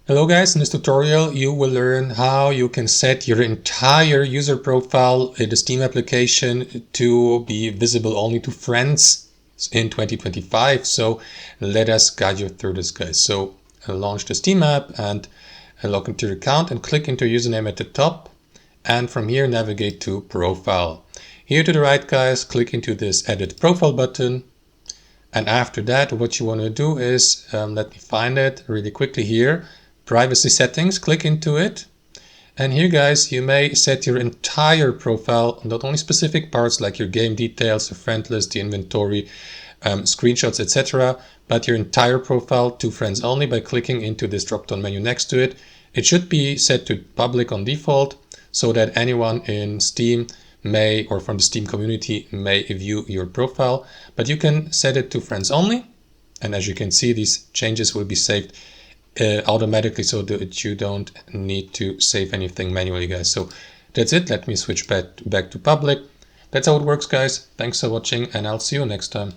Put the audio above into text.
Hello guys, in this tutorial you will learn how you can set your entire user profile in the Steam application to be visible only to friends in 2025. So let us guide you through this, guys. So launch the Steam app and log into your account and click into username at the top, and from here navigate to profile. Here to the right, guys, click into this edit profile button. And after that, what you want to do is, let me find it really quickly here, privacy settings, click into it. And here, guys, you may set your entire profile, not only specific parts like your game details, the friend list, the inventory, screenshots, etc., but your entire profile to friends only by clicking into this drop-down menu next to it. It should be set to public on default so that anyone in Steam may, or from the Steam community, may view your profile, but you can set it to friends only. And as you can see, these changes will be saved automatically so that you don't need to save anything manually, guys. So that's it. Let me switch back to public. That's how it works, guys. Thanks for watching, and I'll see you next time.